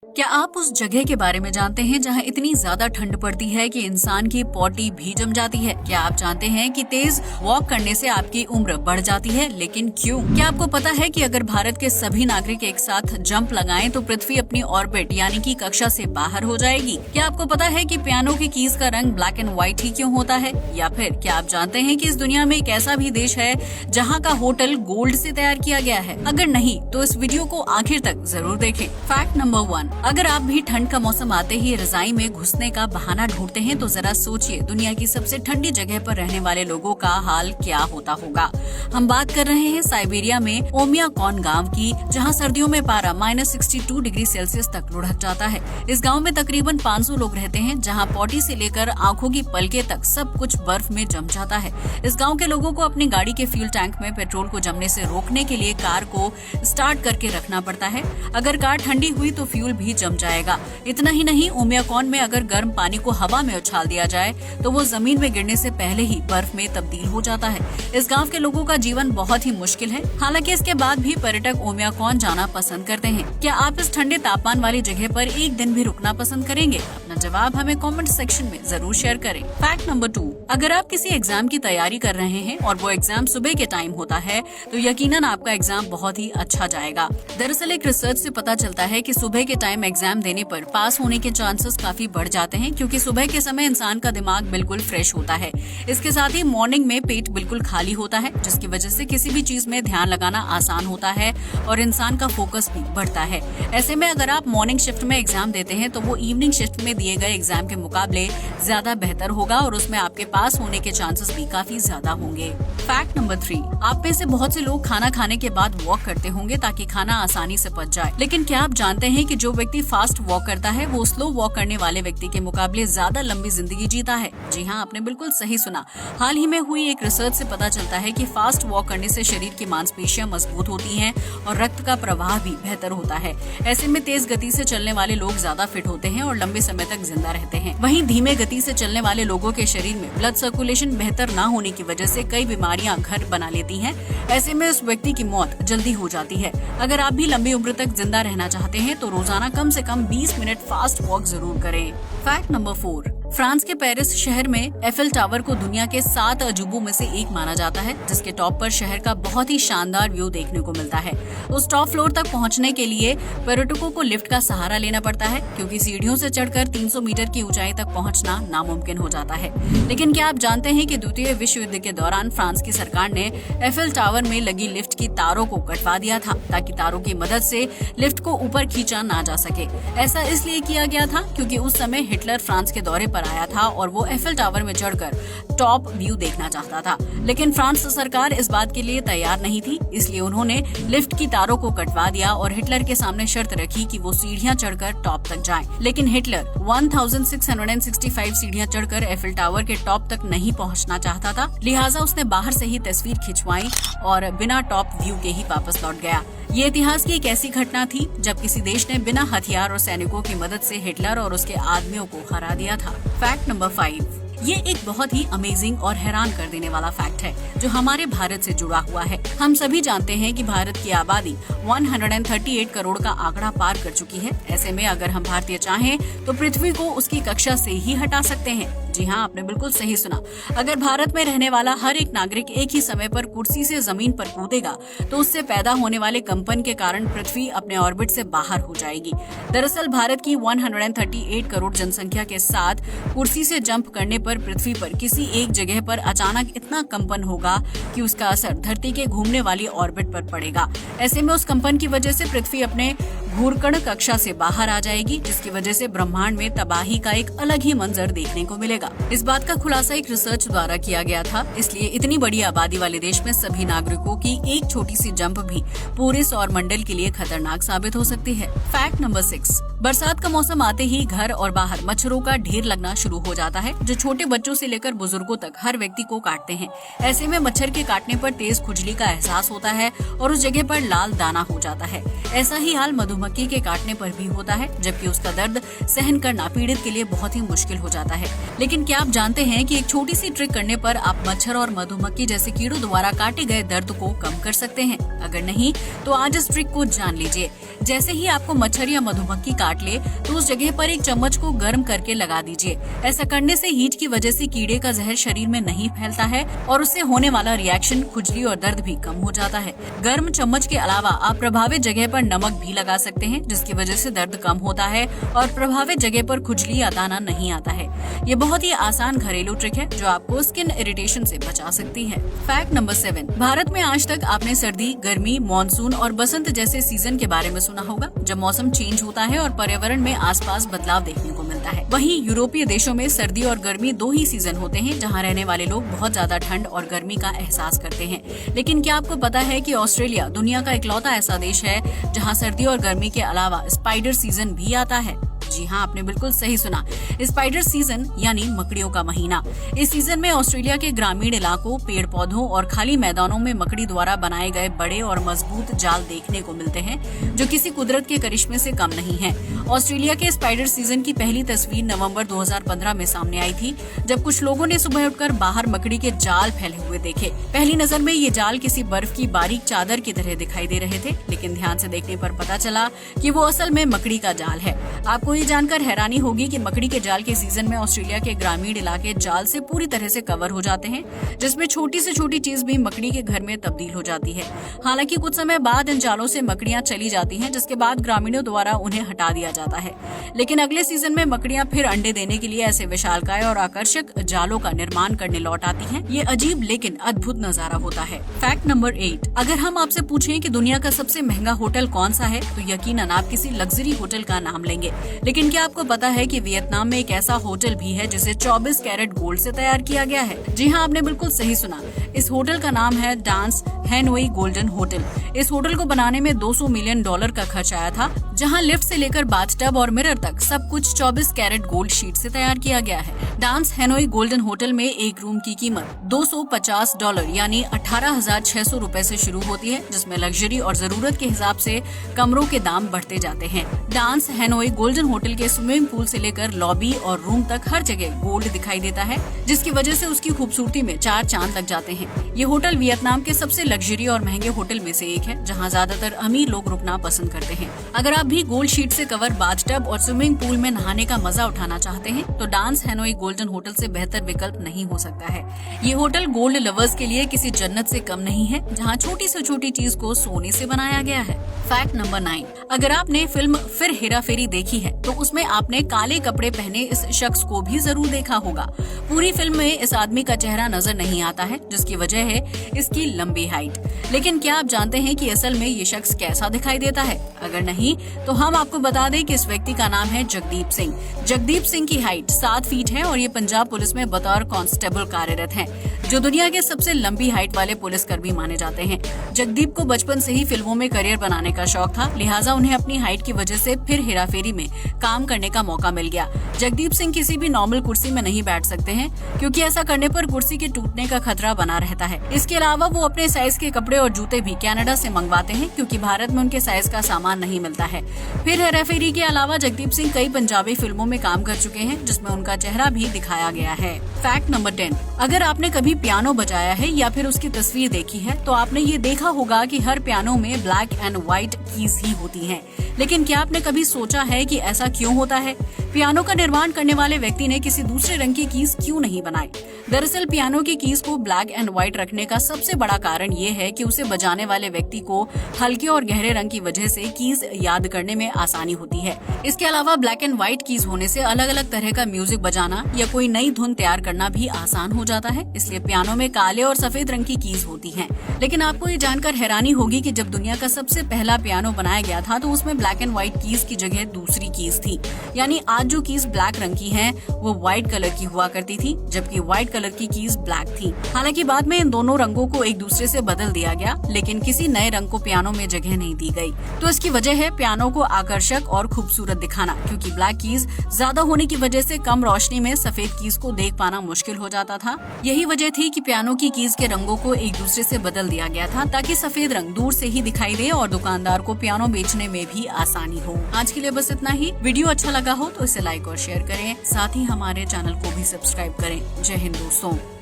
क्या आप उस जगह के बारे में जानते हैं जहां इतनी ज्यादा ठंड पड़ती है कि इंसान की पॉटी भी जम जाती है? क्या आप जानते हैं कि तेज वॉक करने से आपकी उम्र बढ़ जाती है, लेकिन क्यों? क्या आपको पता है कि अगर भारत के सभी नागरिक एक साथ जंप लगाएं तो पृथ्वी अपनी ऑर्बिट यानी कि कक्षा से बाहर हो जाएगी? क्या आपको पता है कि पियानो की कीज का रंग ब्लैक एंड व्हाइट ही क्यों होता है? या फिर क्या आप जानते हैं कि इस दुनिया में एक ऐसा भी देश है जहाँ का होटल गोल्ड से तैयार किया गया है? अगर नहीं तो इस वीडियो को आखिर तक जरूर देखें। फैक्ट नंबर 1, अगर आप भी ठंड का मौसम आते ही रजाई में घुसने का बहाना ढूंढते हैं तो जरा सोचिए दुनिया की सबसे ठंडी जगह पर रहने वाले लोगों का हाल क्या होता होगा। हम बात कर रहे हैं साइबेरिया में ओमियाकॉन गांव की, जहां सर्दियों में पारा -62 डिग्री सेल्सियस तक लुढ़क जाता है। इस गांव में तकरीबन 500 लोग रहते हैं, जहां पॉटी से लेकर आंखों की पलके तक सब कुछ बर्फ में जम जाता है। इस गाँव के लोगों को अपनी गाड़ी के फ्यूल टैंक में पेट्रोल को जमने से रोकने के लिए कार को स्टार्ट करके रखना पड़ता है। अगर कार ठंडी हुई तो फ्यूल भी जम जाएगा। इतना ही नहीं, ओमियाकॉन में अगर गर्म पानी को हवा में उछाल दिया जाए तो वो जमीन में गिरने से पहले ही बर्फ में तब्दील हो जाता है। इस गांव के लोगों का जीवन बहुत ही मुश्किल है। हालांकि इसके बाद भी पर्यटक ओमियाकॉन जाना पसंद करते हैं। क्या आप इस ठंडे तापमान वाली जगह पर एक दिन भी रुकना पसंद करेंगे? अपना जवाब हमें कमेंट सेक्शन में जरूर शेयर करें। फैक्ट नंबर 2, अगर आप किसी एग्जाम की तैयारी कर रहे हैं और वो एग्जाम सुबह के टाइम होता है तो यकीनन आपका एग्जाम बहुत ही अच्छा जाएगा। दरअसल एक रिसर्च से पता चलता है कि सुबह के टाइम एग्जाम देने पर पास होने के चांसेस काफी बढ़ जाते हैं, क्योंकि सुबह के समय इंसान का दिमाग बिल्कुल फ्रेश होता है। इसके साथ ही मॉर्निंग में पेट बिल्कुल खाली होता है, जिसकी वजह से किसी भी चीज में ध्यान लगाना आसान होता है और इंसान का फोकस भी बढ़ता है। ऐसे में अगर आप मॉर्निंग शिफ्ट में एग्जाम देते हैं तो वो इवनिंग शिफ्ट में दिए गए एग्जाम के मुकाबले ज्यादा बेहतर होगा और उसमें आपके पास होने के चांसेस भी काफी ज्यादा होंगे। फैक्ट नंबर 3, आप में से बहुत से लोग खाना खाने के बाद वॉक करते होंगे ताकि खाना आसानी से पच जाए। लेकिन क्या आप जानते हैं कि जो व्यक्ति फास्ट वॉक करता है वो स्लो वॉक करने वाले व्यक्ति के मुकाबले ज्यादा लंबी जिंदगी जीता है? जी हाँ, आपने बिल्कुल सही सुना। हाल ही में हुई एक रिसर्च से पता चलता है कि फास्ट वॉक करने से शरीर की मांसपेशियां मजबूत होती हैं और रक्त का प्रवाह भी बेहतर होता है। ऐसे में तेज गति से चलने वाले लोग ज्यादा फिट होते हैं और लंबे समय तक जिंदा रहते हैं। वहीं धीमे गति से चलने वाले लोगों के शरीर में ब्लड सर्कुलेशन बेहतर न होने की वजह से कई बीमारियां घर बना लेती हैं। ऐसे में उस व्यक्ति की मौत जल्दी हो जाती है। अगर आप भी लंबी उम्र तक जिंदा रहना चाहते हैं तो रोजाना कम से कम 20 मिनट फास्ट वॉक जरूर करें। फैक्ट नंबर 4, फ्रांस के पेरिस शहर में एफिल टावर को दुनिया के 7 अजूबों में से एक माना जाता है, जिसके टॉप पर शहर का बहुत ही शानदार व्यू देखने को मिलता है। उस टॉप फ्लोर तक पहुंचने के लिए पर्यटकों को लिफ्ट का सहारा लेना पड़ता है, क्योंकि सीढ़ियों से चढ़कर 300 मीटर की ऊंचाई तक पहुंचना नामुमकिन हो जाता है। लेकिन क्या आप जानते हैं कि द्वितीय विश्व युद्ध के दौरान फ्रांस की सरकार ने एफिल टावर में लगी लिफ्ट की तारों को कटवा दिया था, ताकि तारों की मदद से लिफ्ट को ऊपर खींचा ना जा सके। ऐसा इसलिए किया गया था क्योंकि उस समय हिटलर फ्रांस के दौरे पर आया था और वो एफिल टावर में चढ़कर टॉप व्यू देखना चाहता था। लेकिन फ्रांस सरकार इस बात के लिए तैयार नहीं थी, इसलिए उन्होंने लिफ्ट की तारों को कटवा दिया और हिटलर के सामने शर्त रखी कि वो सीढ़ियां चढ़कर टॉप तक जाएं। लेकिन हिटलर 1665 सीढ़ियां चढ़कर एफिल टावर के टॉप तक नहीं पहुंचना चाहता था, लिहाजा उसने बाहर से ही तस्वीर खिंचवाई और बिना टॉप व्यू के ही वापस लौट गया। ये इतिहास की एक ऐसी घटना थी जब किसी देश ने बिना हथियार और सैनिकों की मदद से हिटलर और उसके आदमियों को हरा दिया था। फैक्ट नंबर 5, ये एक बहुत ही अमेजिंग और हैरान कर देने वाला फैक्ट है जो हमारे भारत से जुड़ा हुआ है। हम सभी जानते हैं कि भारत की आबादी 138 करोड़ का आंकड़ा पार कर चुकी है। ऐसे में अगर हम भारतीय चाहें तो पृथ्वी को उसकी कक्षा से ही हटा सकते हैं। जी हाँ, आपने बिल्कुल सही सुना। अगर भारत में रहने वाला हर एक नागरिक एक ही समय पर कुर्सी से जमीन पर कूदेगा तो उससे पैदा होने वाले कंपन के कारण पृथ्वी अपने ऑर्बिट से बाहर हो जाएगी। दरअसल भारत की 138 करोड़ जनसंख्या के साथ कुर्सी से जंप करने पर पृथ्वी पर किसी एक जगह पर अचानक इतना कंपन होगा कि उसका असर धरती के घूमने वाली ऑर्बिट पर पड़ेगा। ऐसे में उस कंपन की वजह से पृथ्वी अपने घूर्णन कक्षा से बाहर आ जाएगी, जिसकी वजह से ब्रह्मांड में तबाही का एक अलग ही मंजर देखने को मिलेगा। इस बात का खुलासा एक रिसर्च द्वारा किया गया था, इसलिए इतनी बड़ी आबादी वाले देश में सभी नागरिकों की एक छोटी सी जंप भी पूरे सौर मंडल के लिए खतरनाक साबित हो सकती है। फैक्ट नंबर 6, बरसात का मौसम आते ही घर और बाहर मच्छरों का ढेर लगना शुरू हो जाता है, जो छोटे बच्चों से लेकर बुजुर्गों तक हर व्यक्ति को काटते हैं। ऐसे में मच्छर के काटने पर तेज खुजली का एहसास होता है और उस जगह पर लाल दाना हो जाता है। ऐसा ही हाल मधुमक्खी के काटने पर भी होता है, जबकि उसका दर्द सहन करना पीड़ित के लिए बहुत ही मुश्किल हो जाता है। लेकिन क्या आप जानते हैं कि एक छोटी सी ट्रिक करने पर आप मच्छर और मधुमक्खी जैसे कीड़ों द्वारा काटे गए दर्द को कम कर सकते हैं? अगर नहीं तो आज इस ट्रिक को जान लीजिए। जैसे ही आपको मच्छर या मधुमक्खी काट काट ले तो उस जगह पर एक चम्मच को गर्म करके लगा दीजिए। ऐसा करने से हीट की वजह से कीड़े का जहर शरीर में नहीं फैलता है और उससे होने वाला रिएक्शन, खुजली और दर्द भी कम हो जाता है। गर्म चम्मच के अलावा आप प्रभावित जगह पर नमक भी लगा सकते हैं, जिसकी वजह से दर्द कम होता है और प्रभावित जगह पर खुजली या दाना नहीं आता है। ये बहुत ही आसान घरेलू ट्रिक है जो आपको स्किन इरिटेशन से बचा सकती है। फैक्ट नंबर 7, भारत में आज तक आपने सर्दी, गर्मी, मानसून और बसंत जैसे सीजन के बारे में सुना होगा, जब मौसम चेंज होता है और पर्यावरण में आसपास बदलाव देखने को मिलता है। वहीं यूरोपीय देशों में सर्दी और गर्मी 2 ही सीजन होते हैं, जहां रहने वाले लोग बहुत ज्यादा ठंड और गर्मी का एहसास करते हैं। लेकिन क्या आपको पता है कि ऑस्ट्रेलिया दुनिया का इकलौता ऐसा देश है जहां सर्दी और गर्मी के अलावा स्पाइडर सीजन भी आता है? जी हाँ, आपने बिल्कुल सही सुना। स्पाइडर सीजन यानी मकड़ियों का महीना। इस सीजन में ऑस्ट्रेलिया के ग्रामीण इलाकों, पेड़ पौधों और खाली मैदानों में मकड़ी द्वारा बनाए गए बड़े और मजबूत जाल देखने को मिलते हैं, जो किसी कुदरत के करिश्मे से कम नहीं है। ऑस्ट्रेलिया के स्पाइडर सीजन की पहली तस्वीर नवंबर 2015 में सामने आई थी, जब कुछ लोगों ने सुबह उठकर बाहर मकड़ी के जाल फैले हुए देखे। पहली नजर में ये जाल किसी बर्फ की बारीक चादर की तरह दिखाई दे रहे थे, लेकिन ध्यान से देखने पर पता चला कि वो असल में मकड़ी का जाल है। आपको ये जानकर हैरानी होगी कि मकड़ी के जाल के सीजन में ऑस्ट्रेलिया के ग्रामीण इलाके जाल से पूरी तरह से कवर हो जाते हैं, जिसमें छोटी से छोटी चीज भी मकड़ी के घर में तब्दील हो जाती है। हालांकि कुछ समय बाद इन जालों से मकड़ियां चली जाती हैं, जिसके बाद ग्रामीणों द्वारा उन्हें हटा दिया जाता है। लेकिन अगले सीजन में मकड़ियां फिर अंडे देने के लिए ऐसे विशालकाय और आकर्षक जालों का निर्माण करने लौट आती हैं। ये अजीब लेकिन अद्भुत नजारा होता है। फैक्ट नंबर 8, अगर हम आपसे पूछें कि दुनिया का सबसे महंगा होटल कौन सा है, तो यकीनन आप किसी लग्जरी होटल का नाम लेंगे। लेकिन क्या आपको पता है कि वियतनाम में एक ऐसा होटल भी है जिसे 24 कैरेट गोल्ड से तैयार किया गया है? जी हाँ, आपने बिल्कुल सही सुना। इस होटल का नाम है डांस हैनोई गोल्डन होटल। इस होटल को बनाने में $200 मिलियन का खर्च आया था, जहां लिफ्ट से लेकर बाथटब और मिरर तक सब कुछ 24 कैरेट गोल्ड शीट से तैयार किया गया है। डांस हैनोई गोल्डन होटल में एक रूम की कीमत $250 यानी 18,600 रुपए से शुरू होती है, जिसमें लग्जरी और जरूरत के हिसाब से कमरों के दाम बढ़ते जाते हैं। डांस हैनोई गोल्डन होटल के स्विमिंग पूल से लेकर लॉबी और रूम तक हर जगह गोल्ड दिखाई देता है, जिसकी वजह से उसकी खूबसूरती में 4 चांद लग जाते हैं। ये होटल वियतनाम के सबसे लग्जरी और महंगे होटल में से एक है, जहां ज्यादातर अमीर लोग रुकना पसंद करते हैं। अगर आप भी गोल्ड शीट से कवर बाथटब और स्विमिंग पूल में नहाने का मजा उठाना चाहते हैं, तो डांस हैनोई गोल्डन होटल से बेहतर विकल्प नहीं हो सकता है। ये होटल गोल्ड लवर्स के लिए किसी जन्नत से कम नहीं है, जहां छोटी से छोटी चीज को सोने से बनाया गया है। फैक्ट नंबर 9, अगर आपने फिल्म फिर हेरा फेरी देखी है, तो उसमें आपने काले कपड़े पहने इस शख्स को भी जरूर देखा होगा। पूरी फिल्म में इस आदमी का चेहरा नजर नहीं आता है, जिसकी वजह है इसकी लंबी हाइट। लेकिन क्या आप जानते हैं कि असल में ये शख्स कैसा दिखाई देता है? अगर नहीं, तो हम आपको बता दें कि इस व्यक्ति का नाम है जगदीप सिंह। जगदीप सिंह की हाइट 7 फीट है और ये पंजाब पुलिस में बतौर कांस्टेबल कार्यरत हैं, जो दुनिया के सबसे लंबी हाइट वाले पुलिसकर्मी माने जाते हैं। जगदीप को बचपन से ही फिल्मों में करियर बनाने का शौक था, लिहाजा उन्हें अपनी हाइट की वजह से फिर हेरा फेरी में काम करने का मौका मिल गया। जगदीप सिंह किसी भी नॉर्मल कुर्सी में नहीं बैठ सकते हैं, क्योंकि ऐसा करने पर कुर्सी के टूटने का खतरा बना रहता है। इसके अलावा वो अपने साइज के कपड़े और जूते भी कनाडा से मंगवाते हैं, क्योंकि भारत में उनके साइज का सामान नहीं मिलता है। फिर हेरा फेरी के अलावा जगदीप सिंह कई पंजाबी फिल्मों में काम कर चुके हैं, जिसमें उनका चेहरा भी दिखाया गया है। फैक्ट नंबर 10, अगर आपने कभी पियानो बजाया है या फिर उसकी तस्वीर देखी है, तो आपने ये देखा होगा कि हर पियानो में ब्लैक एंड व्हाइट कीज ही होती हैं। लेकिन क्या आपने कभी सोचा है कि ऐसा क्यों होता है? पियानो का निर्माण करने वाले व्यक्ति ने किसी दूसरे रंग की कीज क्यों नहीं बनाई? दरअसल पियानो की कीज को ब्लैक एंड व्हाइट रखने का सबसे बड़ा कारण ये है कि उसे बजाने वाले व्यक्ति को हल्के और गहरे रंग की वजह से कीज याद करने में आसानी होती है। इसके अलावा ब्लैक एंड व्हाइट कीज होने से अलग अलग तरह का म्यूजिक बजाना या कोई नई धुन तैयार करना भी आसान हो जाता है, इसलिए पियानो में काले और सफेद रंग की कीज होती हैं। लेकिन आपको ये जानकर हैरानी होगी कि जब दुनिया का सबसे पहला पियानो बनाया गया था, तो उसमें ब्लैक एंड व्हाइट कीज की जगह दूसरी कीज थी। यानी आज जो कीज ब्लैक रंग की है, वो व्हाइट कलर की हुआ करती थी, जबकि व्हाइट कलर की कीज ब्लैक थी। हालांकि बाद में इन दोनों रंगों को एक दूसरे से बदल दिया गया, लेकिन किसी नए रंग को पियानो में जगह नहीं दी गई। तो इसकी वजह है पियानो को आकर्षक और खूबसूरत दिखाना, क्योंकि ब्लैक कीज ज्यादा होने की वजह से कम रोशनी में सफेद कीज को देख पाना मुश्किल हो जाता था। यही वजह थी कि पियानो की कीज के रंगों को एक दूसरे से बदल दिया गया था, ताकि सफेद रंग दूर से ही दिखाई दे और दुकानदार को पियानो बेचने में भी आसानी हो। आज के लिए बस इतना ही। वीडियो अच्छा लगा हो तो इसे लाइक और शेयर करें, साथ ही हमारे चैनल को भी सब्सक्राइब करें। जय हिंद दोस्तों।